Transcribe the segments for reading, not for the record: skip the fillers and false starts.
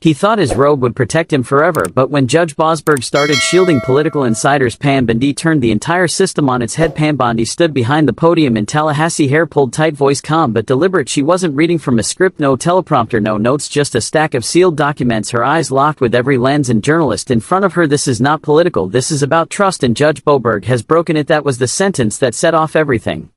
He thought his robe would protect him forever, but when Judge Boasberg started shielding political insiders, Pam Bondi turned the entire system on its head. Pam Bondi stood behind the podium in Tallahassee, hair pulled tight, voice calm but deliberate. She wasn't reading from a script, no teleprompter, no notes, just a stack of sealed documents, her eyes locked with every lens and journalist in front of her. This is not political, this is about trust, and Judge Boasberg has broken it. That was the sentence that set off everything.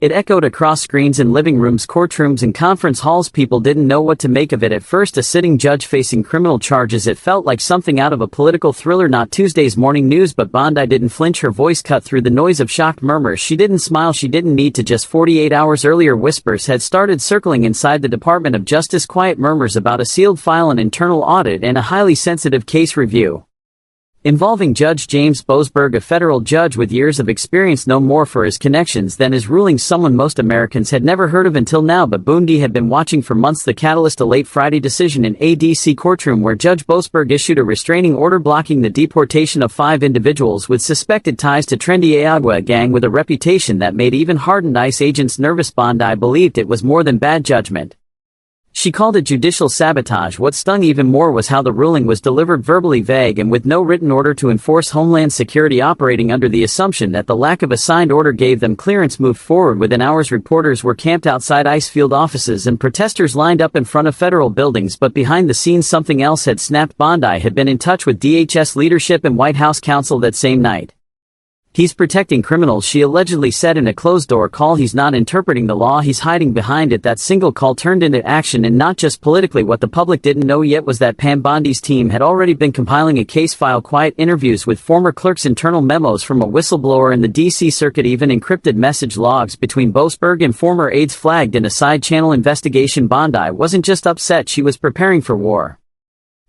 It echoed across screens in living rooms, courtrooms, and conference halls. People didn't know what to make of it at first. A sitting judge facing criminal charges. It felt like something out of a political thriller, not Tuesday's morning news. But Bondi didn't flinch. Her voice cut through the noise of shocked murmurs. She didn't smile. She didn't need to. Just 48 hours earlier, whispers had started circling inside the Department of Justice. Quiet murmurs about a sealed file, an internal audit, and a highly sensitive case review involving Judge James Boasberg, a federal judge with years of experience, known more for his connections than his rulings, someone most Americans had never heard of until now. But Bondi had been watching for months. The catalyst, a late Friday decision in a D.C. courtroom where Judge Boasberg issued a restraining order blocking the deportation of 5 individuals with suspected ties to trendy Agua gang with a reputation that made even hardened ICE agents nervous. Bondi believed it was more than bad judgment. She called it judicial sabotage. What stung even more was how the ruling was delivered, verbally vague and with no written order to enforce. Homeland Security, operating under the assumption that the lack of a signed order gave them clearance, moved forward. Within hours, reporters were camped outside ICE field offices and protesters lined up in front of federal buildings. But behind the scenes, something else had snapped. Bondi had been in touch with DHS leadership and White House counsel that same night. "He's protecting criminals," she allegedly said in a closed-door call. "He's not interpreting the law, he's hiding behind it." That single call turned into action, and not just politically. What the public didn't know yet was that Pam Bondi's team had already been compiling a case file, quiet interviews with former clerks, internal memos from a whistleblower in the D.C. circuit, even encrypted message logs between Boasberg and former aides flagged in a side-channel investigation. Bondi wasn't just upset, she was preparing for war.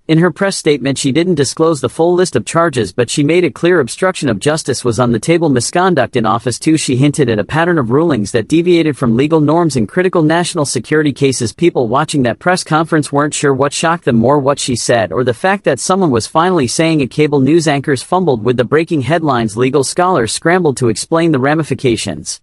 In her press statement, she didn't disclose the full list of charges, but she made it clear obstruction of justice was on the table, misconduct in office too. She hinted at a pattern of rulings that deviated from legal norms in critical national security cases. People watching that press conference weren't sure what shocked them more, what she said or the fact that someone was finally saying it. Cable news anchors fumbled with the breaking headlines. Legal scholars scrambled to explain the ramifications.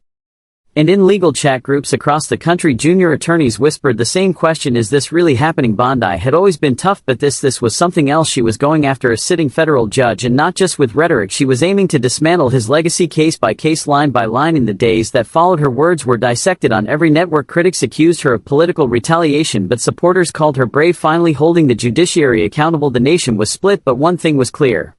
And in legal chat groups across the country, junior attorneys whispered the same question: is this really happening? Bondi had always been tough, but this was something else. She was going after a sitting federal judge, and not just with rhetoric. She was aiming to dismantle his legacy, case by case, line by line. In the days that followed, her words were dissected on every network. Critics accused her of political retaliation, but supporters called her brave, finally holding the judiciary accountable. The nation was split, but one thing was clear: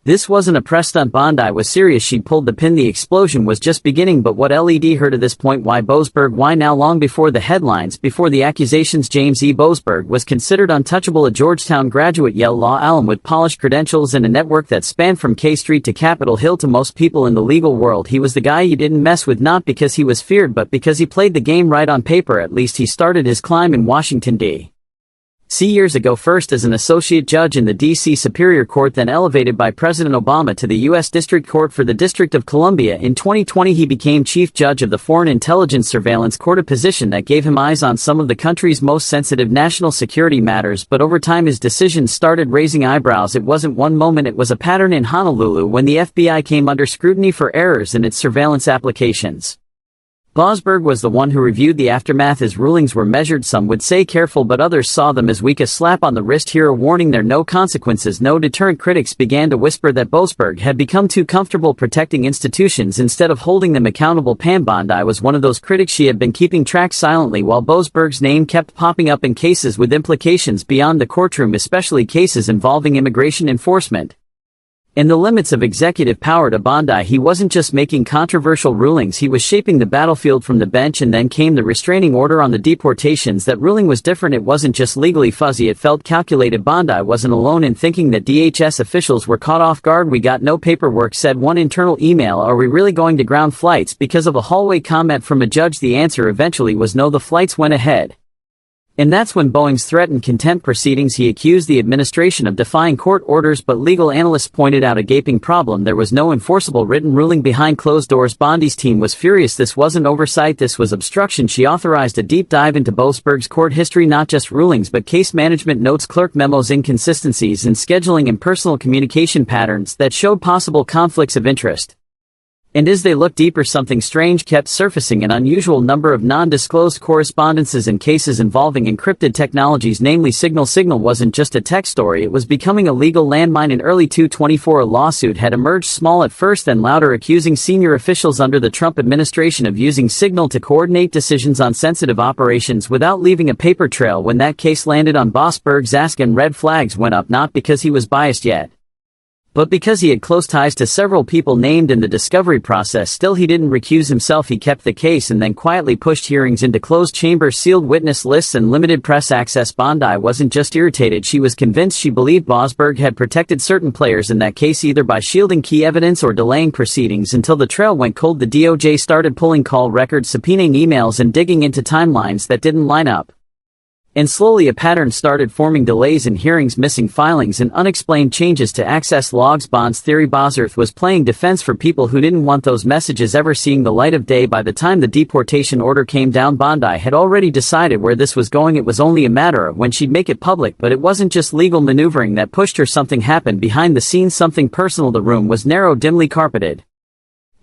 this wasn't a press stunt. Bondi was serious. She'd pulled the pin. The explosion was just beginning. But what led her to this point? Why Boasberg? Why now? Long before the headlines, before the accusations, James E. Boasberg was considered untouchable, a Georgetown graduate, Yale law alum with polished credentials and a network that spanned from K Street to Capitol Hill. To most people in the legal world, he was the guy you didn't mess with, not because he was feared, but because he played the game right on paper. At least he started his climb in Washington, D.C. years ago, first as an associate judge in the D.C. Superior Court, then elevated by President Obama to the U.S. District Court for the District of Columbia. In 2020, he became chief judge of the Foreign Intelligence Surveillance Court, a position that gave him eyes on some of the country's most sensitive national security matters. But over time, his decisions started raising eyebrows. It wasn't one moment, it was a pattern. In Honolulu, when the FBI came under scrutiny for errors in its surveillance applications, Boasberg was the one who reviewed the aftermath. His rulings were measured, some would say careful, but others saw them as weak, a slap on the wrist. Here a warning, there no consequences, no deterrent. Critics began to whisper that Boasberg had become too comfortable protecting institutions instead of holding them accountable. Pam Bondi was one of those critics. She had been keeping track silently while Boasberg's name kept popping up in cases with implications beyond the courtroom, especially cases involving immigration enforcement and the limits of executive power. To Bondi, he wasn't just making controversial rulings, he was shaping the battlefield from the bench. And then came the restraining order on the deportations. That ruling was different. It wasn't just legally fuzzy, it felt calculated. Bondi wasn't alone in thinking that DHS officials were caught off guard. "We got no paperwork," said one internal email. "Are we really going to ground flights because of a hallway comment from a judge?" The answer eventually was no. The flights went ahead. And that's when Boeing's threatened contempt proceedings. He accused the administration of defying court orders, but legal analysts pointed out a gaping problem: there was no enforceable written ruling behind closed doors. Bondi's team was furious. This wasn't oversight, this was obstruction. She authorized a deep dive into Boasberg's court history, not just rulings but case management notes, clerk memos, inconsistencies in scheduling and personal communication patterns that showed possible conflicts of interest. And as they looked deeper, something strange kept surfacing: an unusual number of non-disclosed correspondences and cases involving encrypted technologies, namely Signal. Signal wasn't just a tech story, it was becoming a legal landmine. In early 2024, a lawsuit had emerged, small at first then louder, accusing senior officials under the Trump administration of using Signal to coordinate decisions on sensitive operations without leaving a paper trail. When that case landed on Boasberg's desk and red flags went up, not because he was biased yet, but because he had close ties to several people named in the discovery process. Still, he didn't recuse himself. He kept the case and then quietly pushed hearings into closed chambers, sealed witness lists, and limited press access. Bondi wasn't just irritated, she was convinced. She believed Boasberg had protected certain players in that case, either by shielding key evidence or delaying proceedings until the trail went cold. The DOJ started pulling call records, subpoenaing emails, and digging into timelines that didn't line up. And slowly a pattern started forming: delays in hearings, missing filings, and unexplained changes to access logs. Bond's theory: Boasberg was playing defense for people who didn't want those messages ever seeing the light of day. By the time the deportation order came down, Bondi had already decided where this was going. It was only a matter of when she'd make it public. But it wasn't just legal maneuvering that pushed her. Something happened behind the scenes, something personal. The room was narrow, dimly carpeted,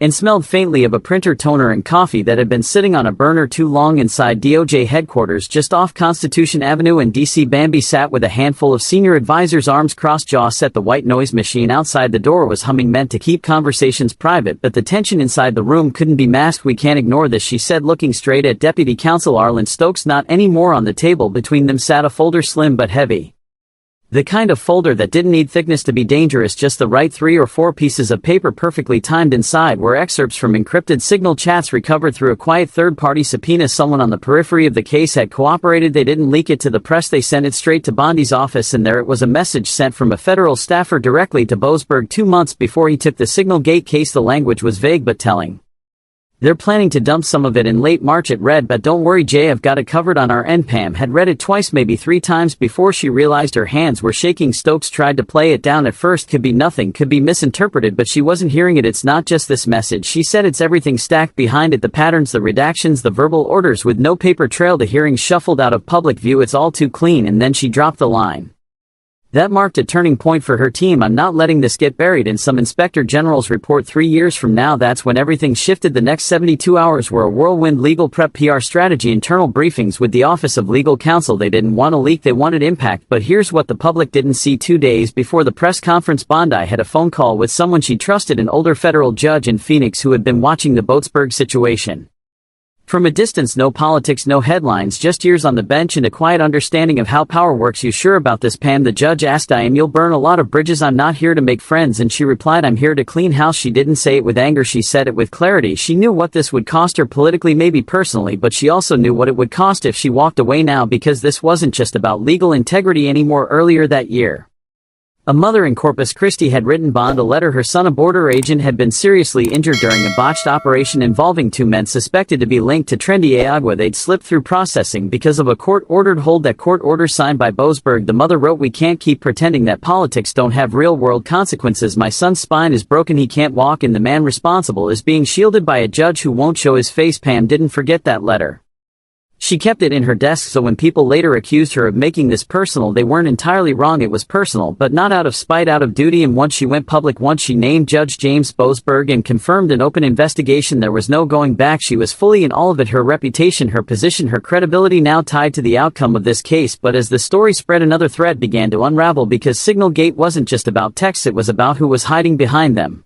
and smelled faintly of a printer, toner, and coffee that had been sitting on a burner too long. Inside DOJ headquarters, just off Constitution Avenue in D.C., Bambi sat with a handful of senior advisors, arms crossed, jaw set. The white noise machine outside the door was humming, meant to keep conversations private, but the tension inside the room couldn't be masked. "We can't ignore this," she said, looking straight at Deputy Counsel Arlen Stokes. Not anymore. On the table between them sat a folder, slim but heavy. The kind of folder that didn't need thickness to be dangerous, just the right 3 or 4 pieces of paper perfectly timed. Inside were excerpts from encrypted Signal chats recovered through a quiet third-party subpoena. Someone on the periphery of the case had cooperated. They didn't leak it to the press, they sent it straight to Bondi's office, and there it was, a message sent from a federal staffer directly to Boasberg 2 months before he took the Signal Gate case. The language was vague but telling. "They're planning to dump some of it in late March," it read, "but don't worry, Jay, I've got it covered on our end." Pam had read it twice, maybe 3 times, before she realized her hands were shaking. Stokes tried to play it down. At first, could be nothing, could be misinterpreted, but she wasn't hearing it. "It's not just this message," she said, "it's everything stacked behind it. The patterns, the redactions, the verbal orders with no paper trail, the hearings shuffled out of public view. It's all too clean." And then she dropped the line that marked a turning point for her team: "I'm not letting this get buried in some inspector general's report 3 years from now." That's when everything shifted. The next 72 hours were a whirlwind: legal prep, PR strategy, internal briefings with the Office of Legal Counsel. They didn't want a leak, they wanted impact. But here's what the public didn't see: 2 days before the press conference, Bondi had a phone call with someone she trusted, an older federal judge in Phoenix who had been watching the Boasberg situation from a distance. No politics, no headlines, just years on the bench and a quiet understanding of how power works. "You sure about this, Pam?" the judge asked. "I am. You'll burn a lot of bridges." "I'm not here to make friends," and she replied, "I'm here to clean house." She didn't say it with anger, she said it with clarity. She knew what this would cost her politically, maybe personally, but she also knew what it would cost if she walked away now, because this wasn't just about legal integrity anymore. Earlier that year, a mother in Corpus Christi had written Bond a letter. Her son, a border agent, had been seriously injured during a botched operation involving 2 men suspected to be linked to Trendy Agua. They'd slipped through processing because of a court-ordered hold. That court order signed by Boasberg. The mother wrote, "We can't keep pretending that politics don't have real-world consequences. My son's spine is broken, he can't walk, and the man responsible is being shielded by a judge who won't show his face." Pam didn't forget that letter. She kept it in her desk, so when people later accused her of making this personal, they weren't entirely wrong. It was personal, but not out of spite, out of duty. And once she went public, once she named Judge James Boasberg and confirmed an open investigation, there was no going back. She was fully in all of it: her reputation, her position, her credibility, now tied to the outcome of this case. But as the story spread, another thread began to unravel, because Signal Gate wasn't just about texts, it was about who was hiding behind them.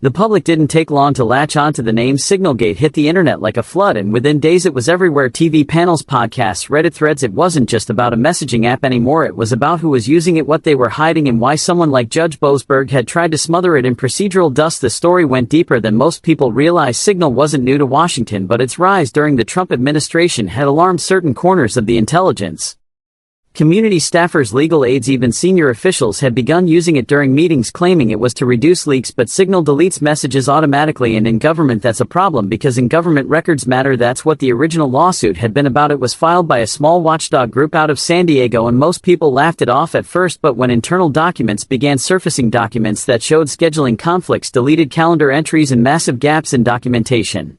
The public didn't take long to latch onto the name. Signalgate hit the internet like a flood, and within days it was everywhere: TV panels, podcasts, Reddit threads. It wasn't just about a messaging app anymore, it was about who was using it, what they were hiding, and why someone like Judge Boasberg had tried to smother it in procedural dust. The story went deeper than most people realized. Signal wasn't new to Washington, but its rise during the Trump administration had alarmed certain corners of the intelligence community. Staffers, legal aides, even senior officials had begun using it during meetings, claiming it was to reduce leaks. But Signal deletes messages automatically, and in government that's a problem, because in government records matter. That's what the original lawsuit had been about. It was filed by a small watchdog group out of San Diego, and most people laughed it off at first, but when internal documents began surfacing, documents that showed scheduling conflicts, deleted calendar entries, and massive gaps in documentation,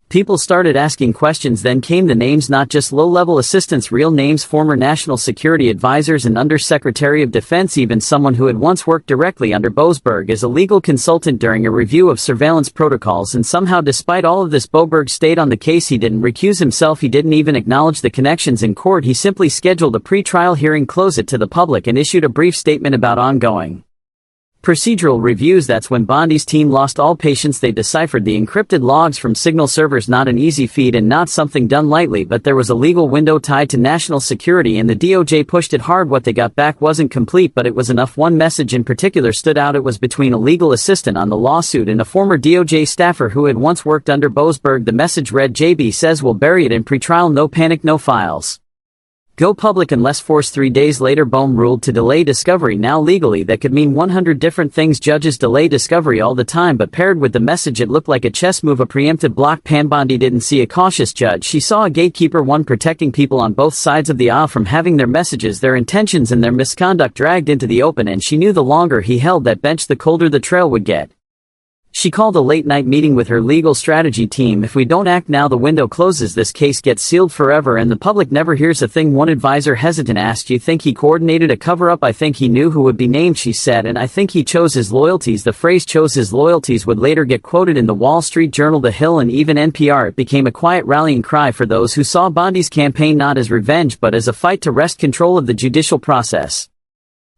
People started asking questions, then came the names, not just low-level assistants, real names, former national security advisors and undersecretary of defense, even someone who had once worked directly under Boasberg as a legal consultant during a review of surveillance protocols. And somehow, despite all of this, Boasberg stayed on the case. He didn't recuse himself, he didn't even acknowledge the connections in court. He simply scheduled a pre-trial hearing, closed it to the public, and issued a brief statement about ongoing procedural reviews. That's when Bondi's team lost all patience. They deciphered the encrypted logs from Signal servers, not an easy feat and not something done lightly, but there was a legal window tied to national security and the DOJ pushed it hard. What they got back wasn't complete, but it was enough. One message in particular stood out. It was between a legal assistant on the lawsuit and a former DOJ staffer who had once worked under Boasberg. The message read, "JB says we'll bury it in pretrial, no panic, no files go public unless forced." 3 days later, BOEM ruled to delay discovery. Now legally that could mean 100 different things. Judges delay discovery all the time, but paired with the message it looked like a chess move, a preemptive block. Pam Bondi didn't see a cautious judge. She saw a gatekeeper, one protecting people on both sides of the aisle from having their messages, their intentions and their misconduct dragged into the open, and she knew the longer he held that bench, the colder the trail would get. She called a late-night meeting with her legal strategy team. "If we don't act now, the window closes. This case gets sealed forever and the public never hears a thing." One advisor, hesitant, asked, "You think he coordinated a cover-up?" "I think he knew who would be named," she said, "and I think he chose his loyalties." The phrase "chose his loyalties" would later get quoted in the Wall Street Journal, The Hill, and even NPR. It became a quiet rallying cry for those who saw Bondi's campaign not as revenge but as a fight to wrest control of the judicial process.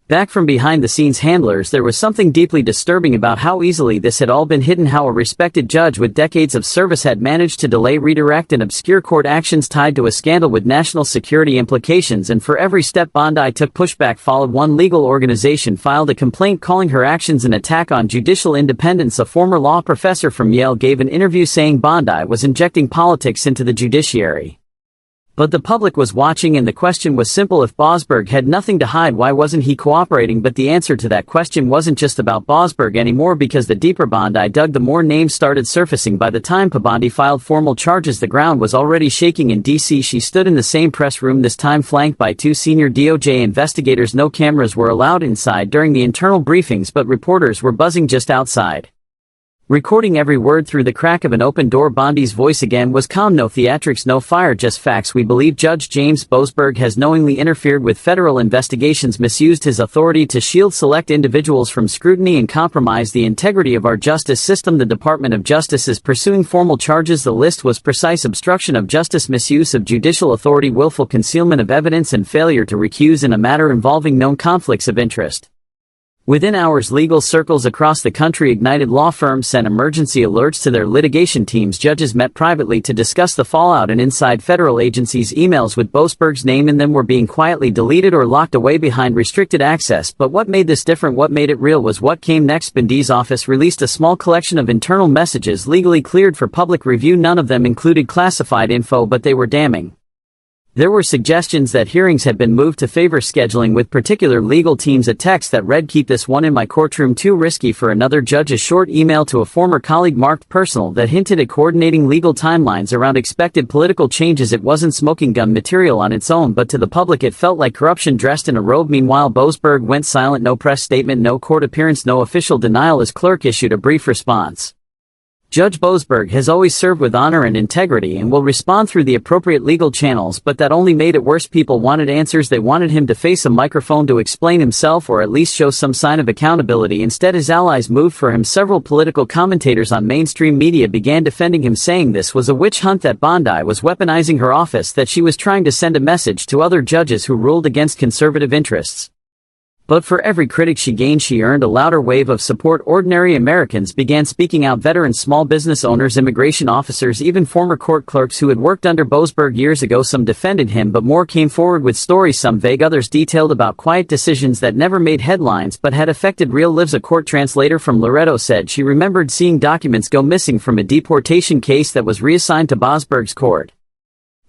Back from behind-the-scenes handlers, there was something deeply disturbing about how easily this had all been hidden, how a respected judge with decades of service had managed to delay, redirect, and obscure court actions tied to a scandal with national security implications. And for every step Bondi took, pushback followed. One legal organization filed a complaint calling her actions an attack on judicial independence. A former law professor from Yale gave an interview saying Bondi was injecting politics into the judiciary. But the public was watching, and the question was simple: if Boasberg had nothing to hide, why wasn't he cooperating? But the answer to that question wasn't just about Boasberg anymore, because the deeper Bondi dug, the more names started surfacing. By the time Bondi filed formal charges, the ground was already shaking in D.C. She stood in the same press room, this time flanked by 2 senior DOJ investigators. No cameras were allowed inside during the internal briefings, but reporters were buzzing just outside, recording every word through the crack of an open door. Bondi's voice again was calm: "No theatrics, no fire, just facts. We believe Judge James Boasberg has knowingly interfered with federal investigations, misused his authority to shield select individuals from scrutiny, and compromise the integrity of our justice system. The Department of Justice is pursuing formal charges." The list was precise: obstruction of justice, misuse of judicial authority, willful concealment of evidence, and failure to recuse in a matter involving known conflicts of interest. Within hours, legal circles across the country ignited. Law firms sent emergency alerts to their litigation teams. Judges met privately to discuss the fallout, and inside federal agencies, emails with Boasberg's name in them were being quietly deleted or locked away behind restricted access. But what made this different, what made it real, was what came next. Bondi's office released a small collection of internal messages legally cleared for public review. None of them included classified info, but they were damning. There were suggestions that hearings had been moved to favor scheduling with particular legal teams, a text that read, "Keep this one in my courtroom, too risky for another judge," a short email to a former colleague marked personal that hinted at coordinating legal timelines around expected political changes. It wasn't smoking gun material on its own, but to the public it felt like corruption dressed in a robe. Meanwhile, Boasberg went silent. No press statement, no court appearance, no official denial. His clerk issued a brief response: "Judge Boasberg has always served with honor and integrity and will respond through the appropriate legal channels." But that only made it worse. People wanted answers. They wanted him to face a microphone to explain himself, or at least show some sign of accountability. Instead, his allies moved for him. Several political commentators on mainstream media began defending him, saying this was a witch hunt, that Bondi was weaponizing her office, that she was trying to send a message to other judges who ruled against conservative interests. But for every critic she gained, she earned a louder wave of support. Ordinary Americans began speaking out: veterans, small business owners, immigration officers, even former court clerks who had worked under Boasberg years ago. Some defended him, but more came forward with stories, some vague, others detailed, about quiet decisions that never made headlines but had affected real lives. A court translator from Loretto said she remembered seeing documents go missing from a deportation case that was reassigned to Boasberg's court.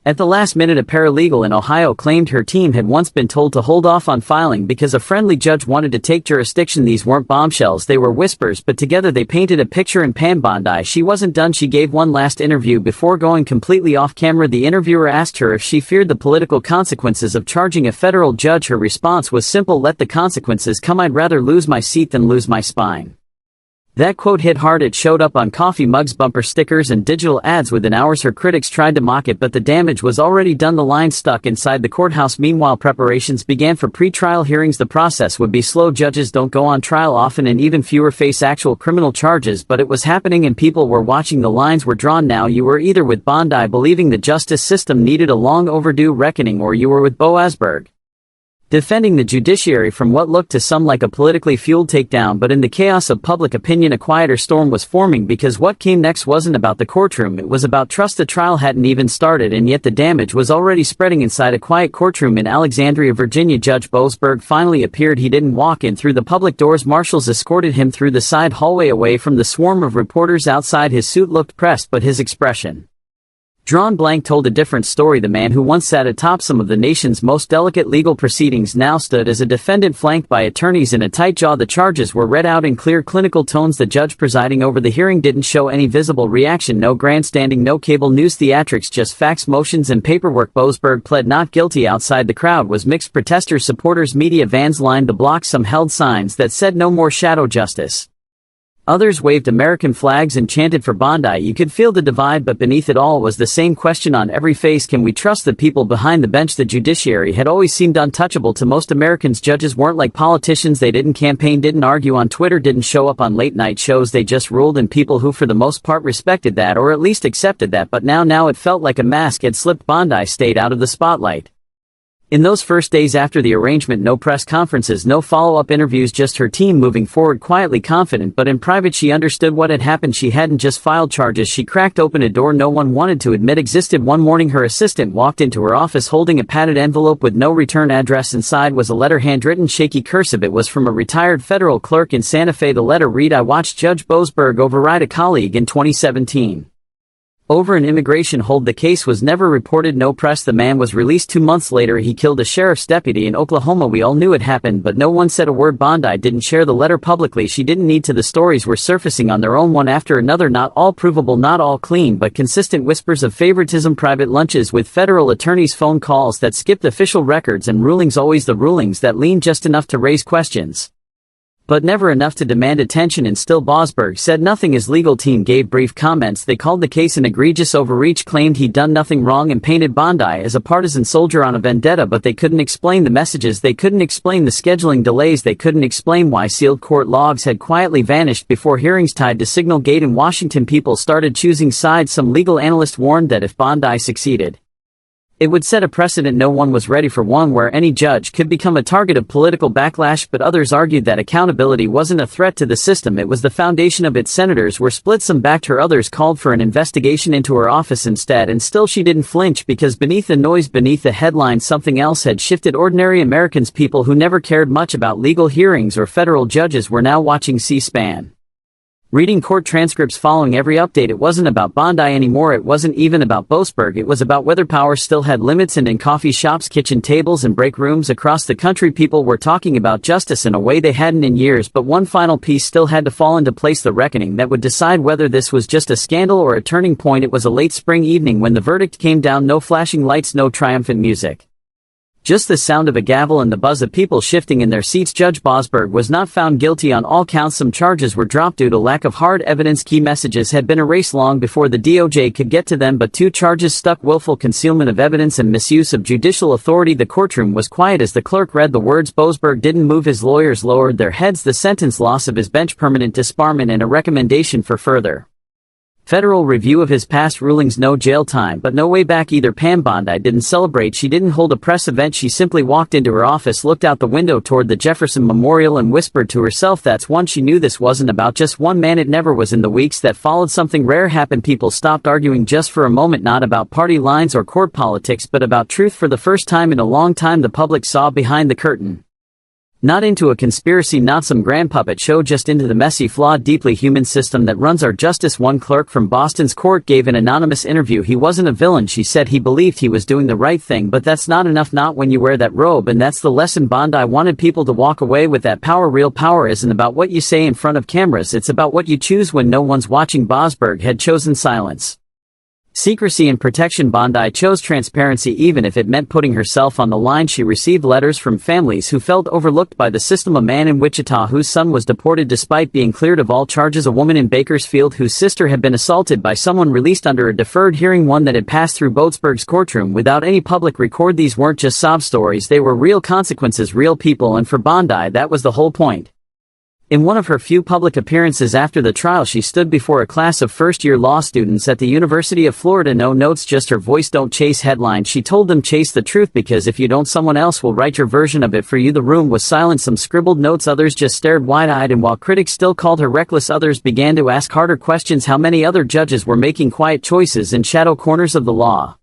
At the last minute, a paralegal in Ohio claimed her team had once been told to hold off on filing because a friendly judge wanted to take jurisdiction. These weren't bombshells, they were whispers, but together they painted a picture. And Pam Bondi, she wasn't done. She gave one last interview before going completely off camera. The interviewer asked her if she feared the political consequences of charging a federal judge. Her response was simple: "Let the consequences come. I'd rather lose my seat than lose my spine." That quote hit hard. It showed up on coffee mugs, bumper stickers, and digital ads within hours. Her critics tried to mock it, but the damage was already done. The line stuck inside the courthouse. Meanwhile, preparations began for pre-trial hearings. The process would be slow. Judges don't go on trial often, and even fewer face actual criminal charges, but it was happening and people were watching. The lines were drawn now. You were either with Bondi, believing the justice system needed a long overdue reckoning, or you were with Boasberg, defending the judiciary from what looked to some like a politically fueled takedown. But in the chaos of public opinion, a quieter storm was forming, because what came next wasn't about the courtroom, it was about trust. The trial hadn't even started, and yet the damage was already spreading. Inside a quiet courtroom in Alexandria, Virginia, Judge Boasberg finally appeared. He didn't walk in through the public doors. Marshals escorted him through the side hallway away from the swarm of reporters outside. His suit looked pressed, but his expression, drawn blank, told a different story. The man who once sat atop some of the nation's most delicate legal proceedings now stood as a defendant, flanked by attorneys in a tight jaw. The charges were read out in clear, clinical tones. The judge presiding over the hearing didn't show any visible reaction. No grandstanding, no cable news theatrics, just facts, motions, and paperwork. Boasberg pled not guilty. Outside, the crowd was mixed. Protesters, supporters, media, vans lined the block. Some held signs that said "No more shadow justice." Others waved American flags and chanted for Bondi. You could feel the divide, but beneath it all was the same question on every face: can we trust the people behind the bench? The judiciary had always seemed untouchable to most Americans. Judges weren't like politicians. They didn't campaign, didn't argue on Twitter, didn't show up on late-night shows. They just ruled, and people who for the most part respected that, or at least accepted that. But now it felt like a mask had slipped. Bondi stayed out of the spotlight. In those first days after the arraignment, no press conferences, no follow-up interviews, just her team moving forward quietly, confident. But in private she understood what had happened. She hadn't just filed charges, she cracked open a door no one wanted to admit existed. One morning her assistant walked into her office holding a padded envelope with no return address. Inside was a letter, handwritten, shaky cursive. It was from a retired federal clerk in Santa Fe. The letter read, "I watched Judge Boasberg override a colleague in 2017 over an immigration hold. The case was never reported, no press. The man was released 2 months later. He killed a sheriff's deputy in Oklahoma. We all knew it happened, but no one said a word." Bondi didn't share the letter publicly. She didn't need to. The stories were surfacing on their own, one after another, not all provable, not all clean, but consistent. Whispers of favoritism, private lunches with federal attorneys, phone calls that skipped official records, and rulings, always the rulings that leaned just enough to raise questions, but never enough to demand attention. And still Boasberg said nothing. His legal team gave brief comments. They called the case an egregious overreach, claimed he'd done nothing wrong, and painted Bondi as a partisan soldier on a vendetta. But they couldn't explain the messages, they couldn't explain the scheduling delays, they couldn't explain why sealed court logs had quietly vanished before hearings tied to Signal Gate in Washington. People started choosing sides. Some legal analysts warned that if Bondi succeeded, it would set a precedent no one was ready for, one where any judge could become a target of political backlash. But others argued that accountability wasn't a threat to the system, it was the foundation of it. Senators were split, some backed her, others called for an investigation into her office instead. And still she didn't flinch, because beneath the noise, beneath the headlines, something else had shifted. Ordinary Americans, people who never cared much about legal hearings or federal judges, were now watching C-SPAN, reading court transcripts, following every update. It wasn't about Bondi anymore, it wasn't even about Boasberg, it was about whether power still had limits. And in coffee shops, kitchen tables, and break rooms across the country, people were talking about justice in a way they hadn't in years. But one final piece still had to fall into place, the reckoning that would decide whether this was just a scandal or a turning point. It was a late spring evening when the verdict came down. No flashing lights, no triumphant music, just the sound of a gavel and the buzz of people shifting in their seats. Judge Boasberg was not found guilty on all counts. Some charges were dropped due to lack of hard evidence. Key messages had been erased long before the DOJ could get to them, but 2 charges stuck: willful concealment of evidence and misuse of judicial authority. The courtroom was quiet as the clerk read the words. Boasberg didn't move. His lawyers lowered their heads. The sentence: loss of his bench, permanent disbarment, and a recommendation for further federal review of his past rulings. No jail time, but no way back either. Pam Bondi didn't celebrate. She didn't hold a press event. She simply walked into her office, looked out the window toward the Jefferson Memorial, and whispered to herself, "That's one." She knew this wasn't about just one man. It never was. In the weeks that followed, something rare happened. People stopped arguing just for a moment, not about party lines or court politics, but about truth. For the first time in a long time, the public saw behind the curtain. Not into a conspiracy, not some grand puppet show, just into the messy, flawed, deeply human system that runs our justice. One clerk from Boston's court gave an anonymous interview. He wasn't a villain, she said. He believed he was doing the right thing, but that's not enough, not when you wear that robe. And that's the lesson Bondi wanted people to walk away with, that power. Real power isn't about what you say in front of cameras, it's about what you choose when no one's watching. Boasberg had chosen silence. Secrecy and protection. Bondi chose transparency even if it meant putting herself on the line. She received letters from families who felt overlooked by the system. A man in Wichita whose son was deported despite being cleared of all charges. A woman in Bakersfield whose sister had been assaulted by someone released under a deferred hearing. One that had passed through Boasberg's courtroom without any public record. These weren't just sob stories, they were real consequences, real people, and for Bondi that was the whole point. In one of her few public appearances after the trial, she stood before a class of first-year law students at the University of Florida. No notes, just her voice. Don't chase headlines, she told them, chase the truth, because if you don't, someone else will write your version of it for you. The room was silent. Some scribbled notes, others just stared wide-eyed, and while critics still called her reckless, others began to ask harder questions. How many other judges were making quiet choices in shadow corners of the law?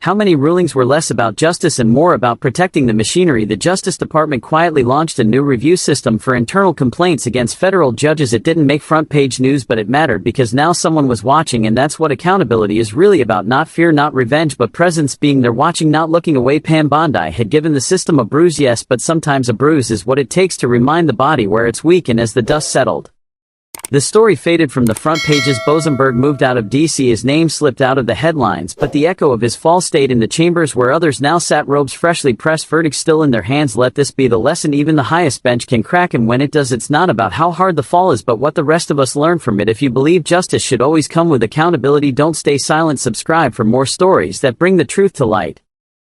How many rulings were less about justice and more about protecting the machinery? The Justice Department quietly launched a new review system for internal complaints against federal judges. It didn't make front-page news, but it mattered because now someone was watching, and that's what accountability is really about. Not fear, not revenge, but presence. Being there, watching, not looking away. Pam Bondi had given the system a bruise, yes, but sometimes a bruise is what it takes to remind the body where it's weak. And as the dust settled, the story faded from the front pages. Boasberg moved out of D.C. His name slipped out of the headlines, but the echo of his fall stayed in the chambers where others now sat, robes freshly pressed, verdicts still in their hands. Let this be the lesson: even the highest bench can crack, and when it does, it's not about how hard the fall is, but what the rest of us learn from it. If you believe justice should always come with accountability, don't stay silent. Subscribe for more stories that bring the truth to light.